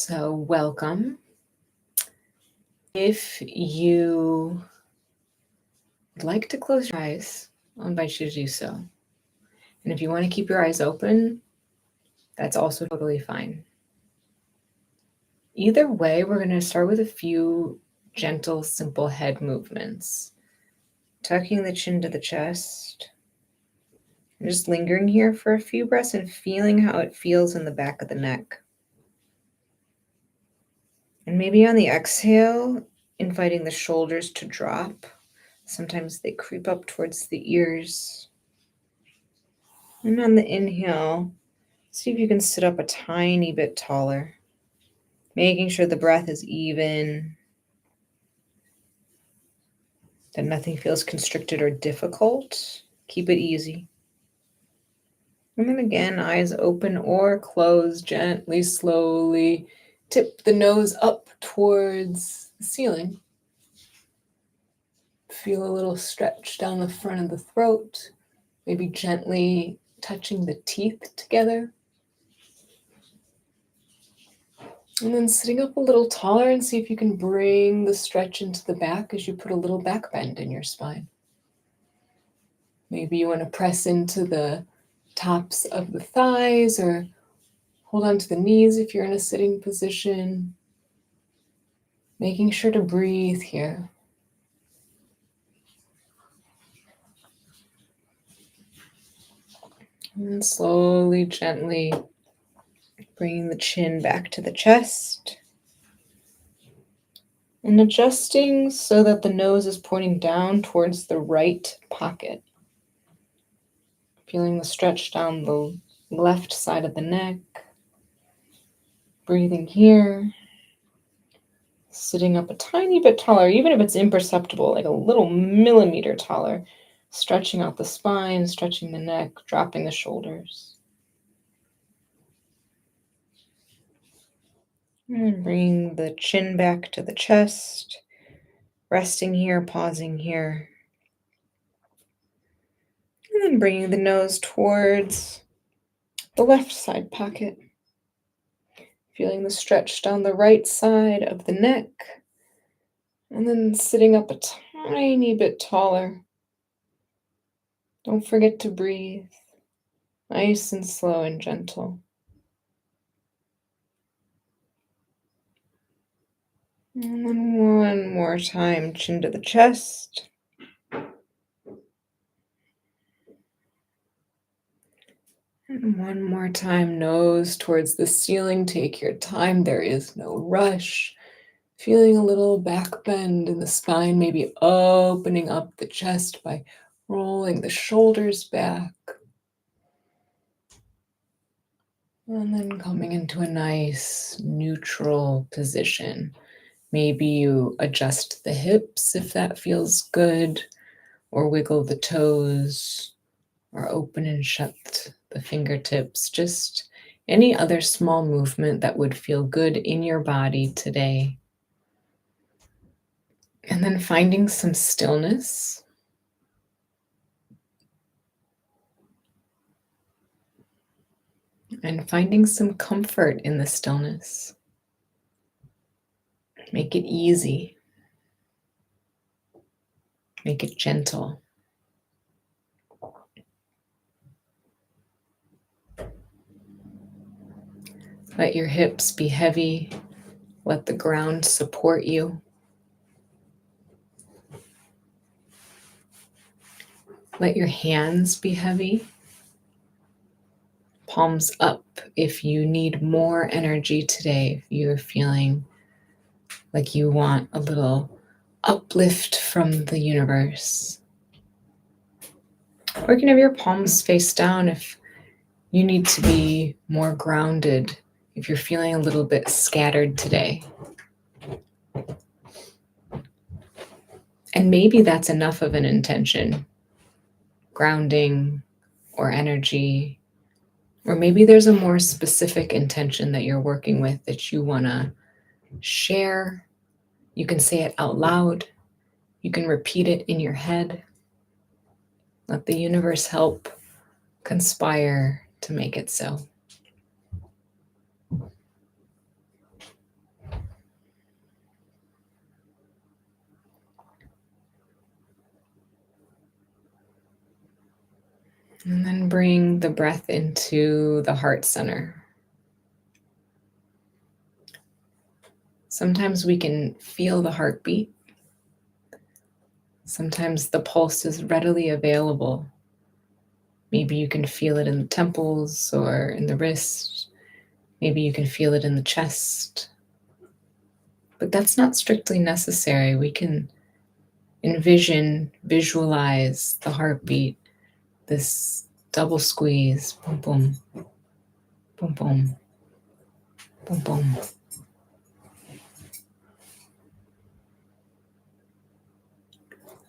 So, welcome. If you would like to close your eyes, I'll invite you to do so. And if you want to keep your eyes open, that's also totally fine. Either way, we're going to start with a few gentle, simple head movements. Tucking the chin to the chest. And just lingering here for a few breaths and feeling how it feels in the back of the neck. And maybe on the exhale, inviting the shoulders to drop. Sometimes they creep up towards the ears. And on the inhale, see if you can sit up a tiny bit taller, making sure the breath is even, that nothing feels constricted or difficult. Keep it easy. And then again, eyes open or closed, gently, slowly. Tip the nose up towards the ceiling. Feel a little stretch down the front of the throat, maybe gently touching the teeth together. And then sitting up a little taller and see if you can bring the stretch into the back as you put a little back bend in your spine. Maybe you want to press into the tops of the thighs or hold on to the knees if you're in a sitting position. Making sure to breathe here. And slowly, gently bringing the chin back to the chest. And adjusting so that the nose is pointing down towards the right pocket. Feeling the stretch down the left side of the neck. Breathing here. Sitting up a tiny bit taller, even if it's imperceptible, like a little millimeter taller. Stretching out the spine, stretching the neck, dropping the shoulders. And bringing the chin back to the chest. Resting here, pausing here. And then bringing the nose towards the left side pocket. Feeling the stretch down the right side of the neck. And then sitting up a tiny bit taller. Don't forget to breathe. Nice and slow and gentle. And then one more time, chin to the chest. And one more time, nose towards the ceiling. Take your time. There is no rush. Feeling a little back bend in the spine, maybe opening up the chest by rolling the shoulders back. And then coming into a nice neutral position. Maybe you adjust the hips if that feels good, or wiggle the toes, or open and shut the fingertips. Just any other small movement that would feel good in your body today. And then finding some stillness. And finding some comfort in the stillness. Make it easy. Make it gentle. Let your hips be heavy. Let the ground support you. Let your hands be heavy. Palms up if you need more energy today, if you're feeling like you want a little uplift from the universe. Or you can have your palms face down if you need to be more grounded, if you're feeling a little bit scattered today. And maybe that's enough of an intention, grounding or energy. Or maybe there's a more specific intention that you're working with that you want to share. You can say it out loud. You can repeat it in your head. Let the universe help conspire to make it so. And then bring the breath into the heart center. Sometimes we can feel the heartbeat. Sometimes the pulse is readily available. Maybe you can feel it in the temples or in the wrist. Maybe you can feel it in the chest. But that's not strictly necessary. We can visualize the heartbeat, this double squeeze, boom, boom, boom, boom, boom, boom.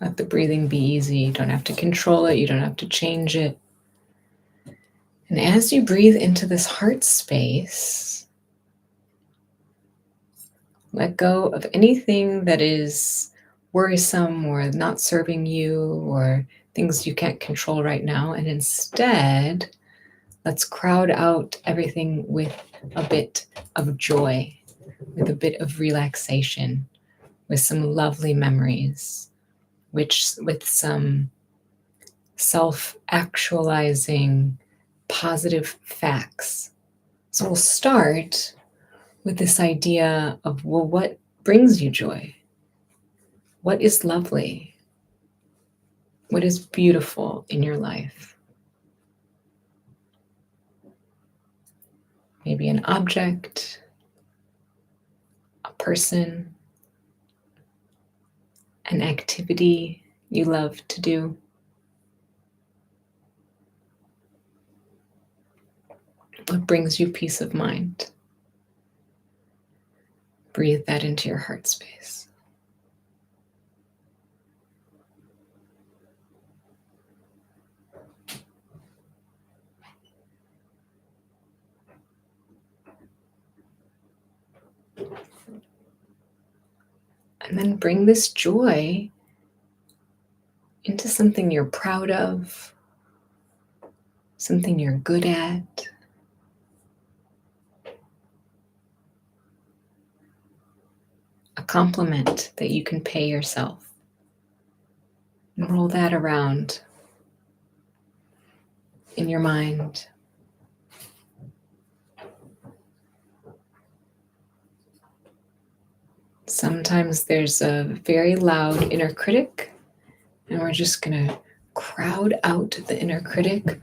Let the breathing be easy. You don't have to control it. You don't have to change it. And as you breathe into this heart space, let go of anything that is worrisome or not serving you or things you can't control right now. And instead, let's crowd out everything with a bit of joy, with a bit of relaxation, with some lovely memories, with some self-actualizing positive facts. So we'll start with this idea of, well, what brings you joy? What is lovely? What is beautiful in your life? Maybe an object, a person, an activity you love to do. What brings you peace of mind? Breathe that into your heart space. And then bring this joy into something you're proud of, something you're good at, a compliment that you can pay yourself. And roll that around in your mind. Sometimes there's a very loud inner critic, and we're just going to crowd out the inner critic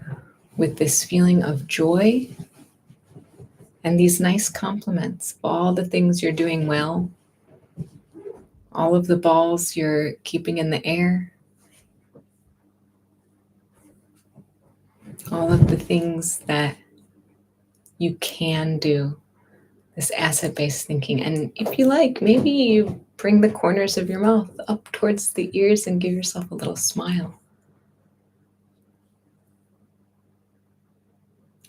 with this feeling of joy and these nice compliments of all the things you're doing well, all of the balls you're keeping in the air, all of the things that you can do, this asset-based thinking. And if you like, maybe you bring the corners of your mouth up towards the ears and give yourself a little smile.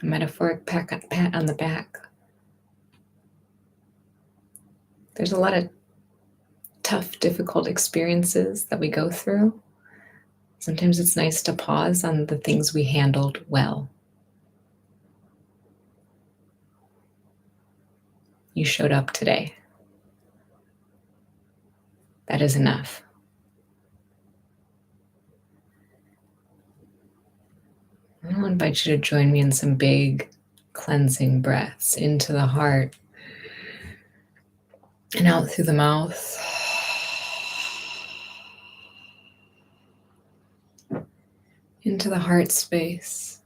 A metaphoric pat on the back. There's a lot of tough, difficult experiences that we go through. Sometimes it's nice to pause on the things we handled well. You showed up today. That is enough. I'll invite you to join me in some big cleansing breaths into the heart and out through the mouth. Into the heart space.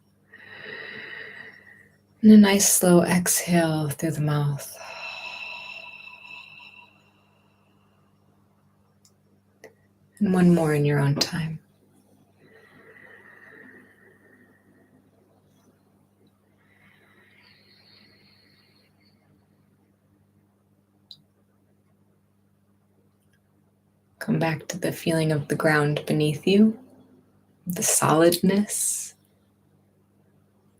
And a nice slow exhale through the mouth. And one more in your own time. Come back to the feeling of the ground beneath you, the solidness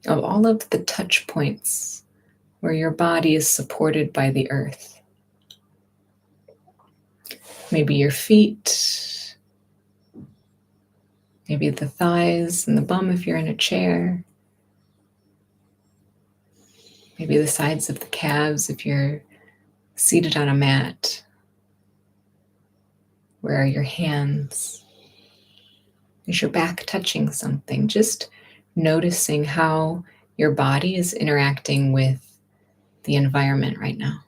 of all of the touch points where your body is supported by the earth. Maybe your feet, maybe the thighs and the bum if you're in a chair, maybe the sides of the calves if you're seated on a mat. Where are your hands? Is your back touching something? Just noticing how your body is interacting with the environment right now.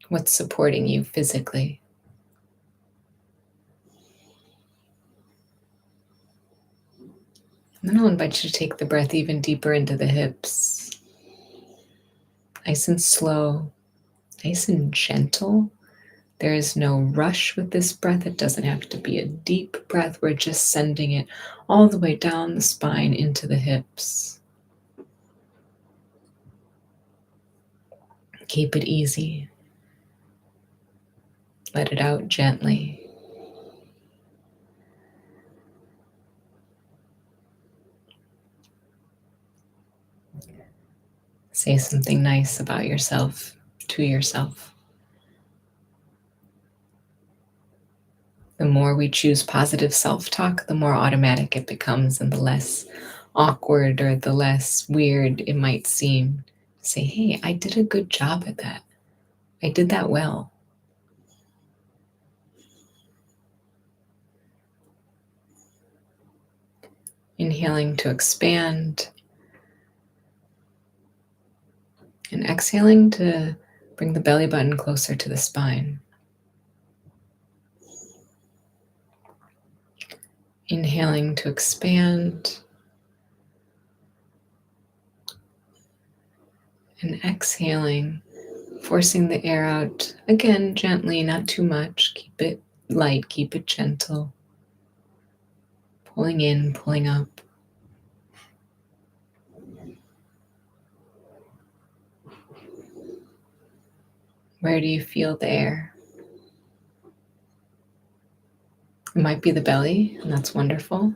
What's supporting you physically? And then I'll invite you to take the breath even deeper into the hips, nice and slow, nice and gentle. There is no rush with this breath. It doesn't have to be a deep breath. We're just sending it all the way down the spine into the hips. Keep it easy. Let it out gently. Say something nice about yourself to yourself. The more we choose positive self-talk, the more automatic it becomes and the less awkward or the less weird it might seem. Say, hey, I did a good job at that. I did that well. Inhaling to expand and exhaling to bring the belly button closer to the spine. Inhaling to expand and exhaling, forcing the air out again gently, not too much. Keep it light, keep it gentle. Pulling in, pulling up. Where do you feel the air? It might be the belly, and that's wonderful.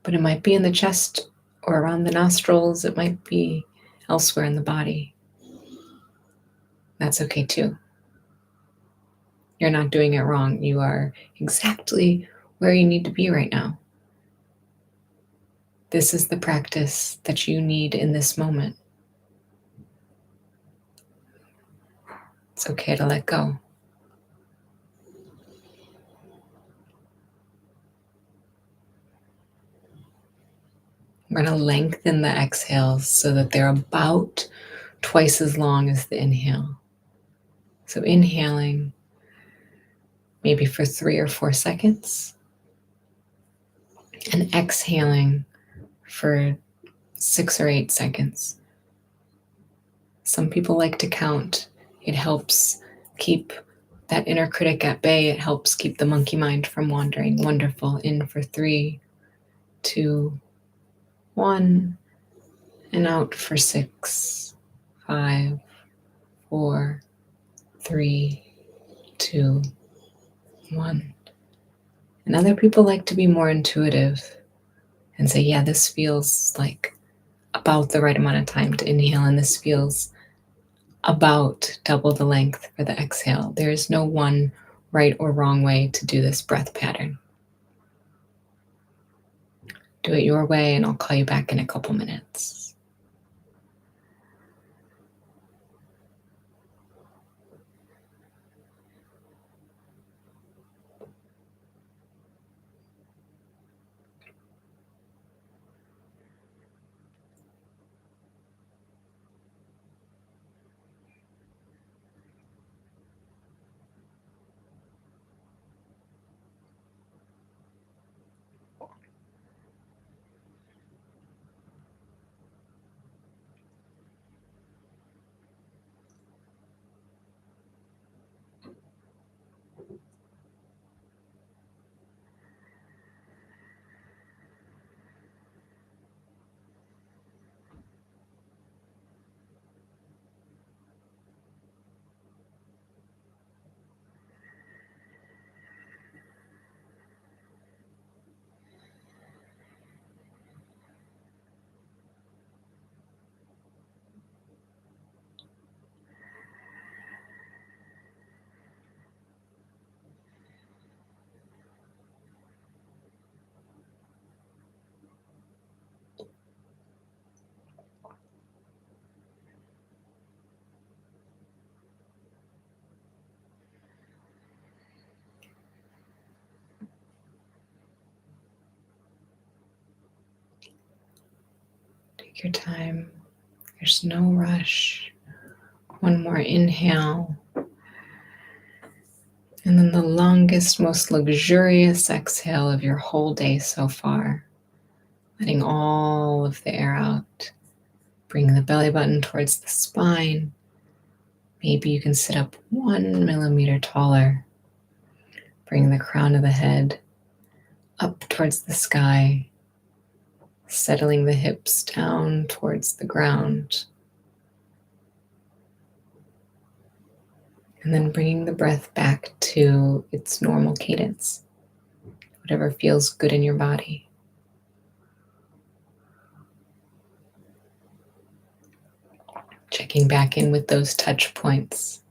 But it might be in the chest or around the nostrils. It might be elsewhere in the body. That's okay too. You're not doing it wrong. You are exactly where you need to be right now. This is the practice that you need in this moment. It's okay to let go. We're going to lengthen the exhales so that they're about twice as long as the inhale. So inhaling maybe for 3 or 4 seconds and exhaling for 6 or 8 seconds. Some people like to count. It helps keep that inner critic at bay. It helps keep the monkey mind from wandering. Wonderful. In for 3, 2, 1, and out for 6, 5, 4, 3, 2, 1. And other people like to be more intuitive and say, yeah, this feels like about the right amount of time to inhale, and this feels about double the length for the exhale. There is no one right or wrong way to do this breath pattern. Do it your way, and I'll call you back in a couple minutes. Take your time. There's no rush. One more inhale. And then the longest, most luxurious exhale of your whole day so far. Letting all of the air out. Bring the belly button towards the spine. Maybe you can sit up 1 millimeter taller. Bring the crown of the head up towards the sky, settling the hips down towards the ground. And then bringing the breath back to its normal cadence, whatever feels good in your body. Checking back in with those touch points.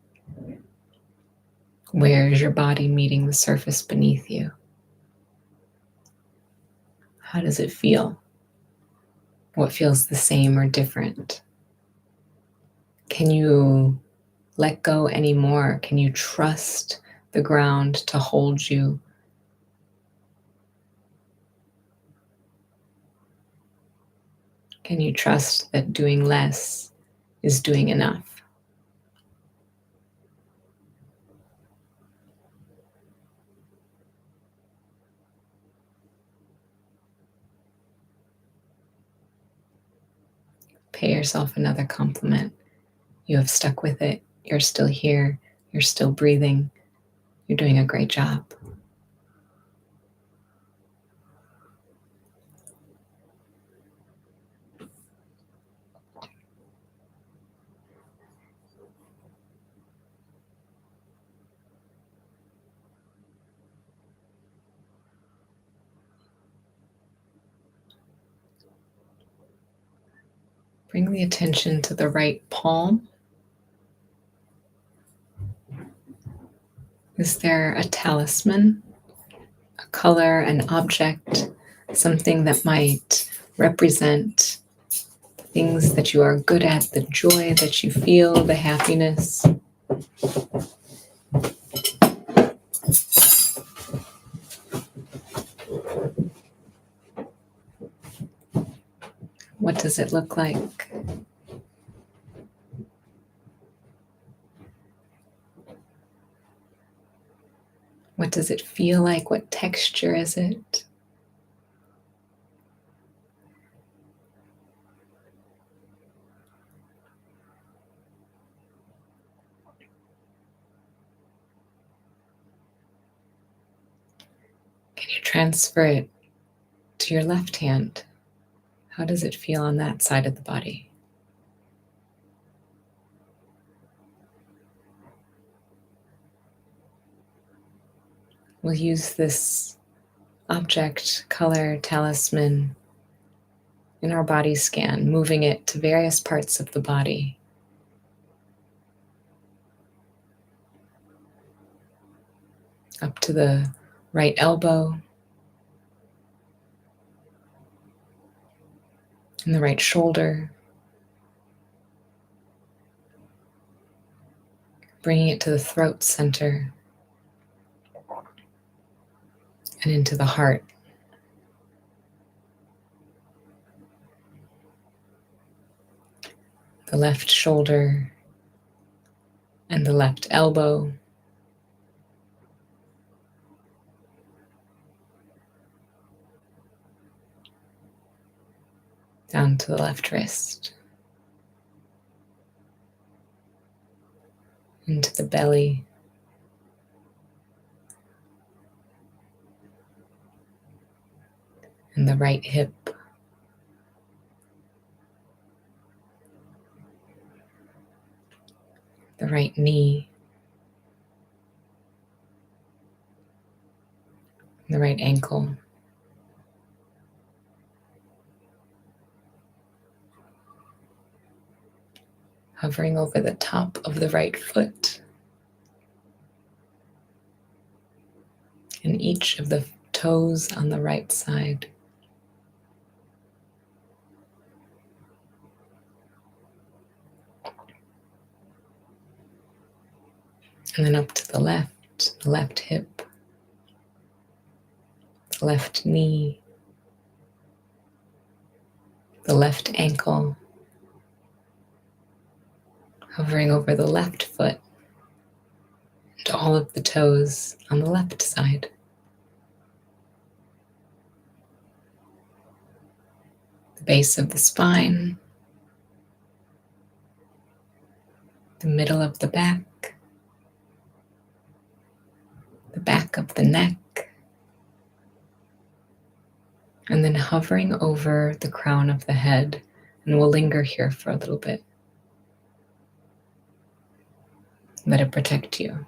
Where is your body meeting the surface beneath you? How does it feel? What feels the same or different? Can you let go anymore? Can you trust the ground to hold you? Can you trust that doing less is doing enough? Pay yourself another compliment. You have stuck with it. You're still here. You're still breathing. You're doing a great job. Bring the attention to the right palm. Is there a talisman, a color, an object, something that might represent the things that you are good at, the joy that you feel, the happiness? What does it look like? What does it feel like? What texture is it? Can you transfer it to your left hand? How does it feel on that side of the body? We'll use this object, color, talisman in our body scan, moving it to various parts of the body. Up to the right elbow, and the right shoulder, bringing it to the throat center and into the heart. The left shoulder and the left elbow, down to the left wrist, into the belly, and the right hip, the right knee, the right ankle, hovering over the top of the right foot, and each of the toes on the right side. And then up to the left hip, the left knee, the left ankle, hovering over the left foot and all of the toes on the left side. The base of the spine, the middle of the back of the neck, and then hovering over the crown of the head. And we'll linger here for a little bit. Let it protect you.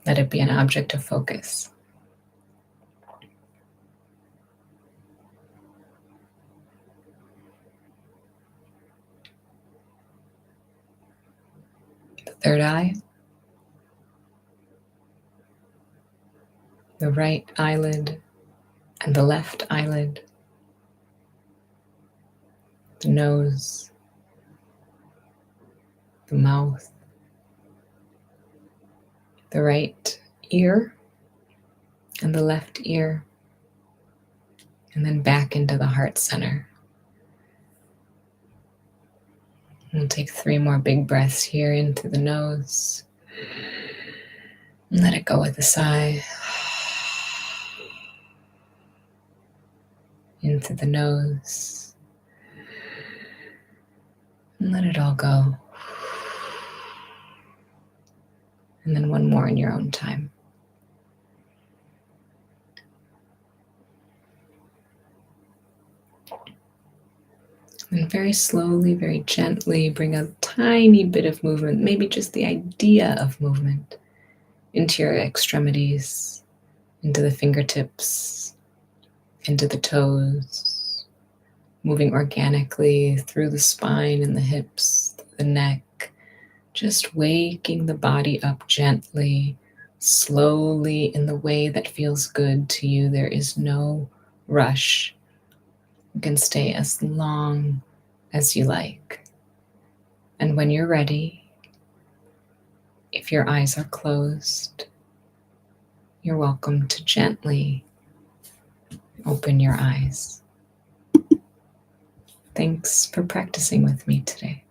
Let it be an object of focus. The third eye, the right eyelid and the left eyelid, the nose, the mouth, the right ear and the left ear, and then back into the heart center. We'll take 3 more big breaths here into the nose. And let it go with a sigh. Into the nose. And let it all go. And then 1 more in your own time. And very slowly, very gently bring a tiny bit of movement, maybe just the idea of movement, into your extremities, into the fingertips, into the toes, moving organically through the spine and the hips, the neck, just waking the body up gently, slowly, in the way that feels good to you. There is no rush. You can stay as long as you like. And when you're ready, if your eyes are closed, you're welcome to gently open your eyes. Thanks for practicing with me today.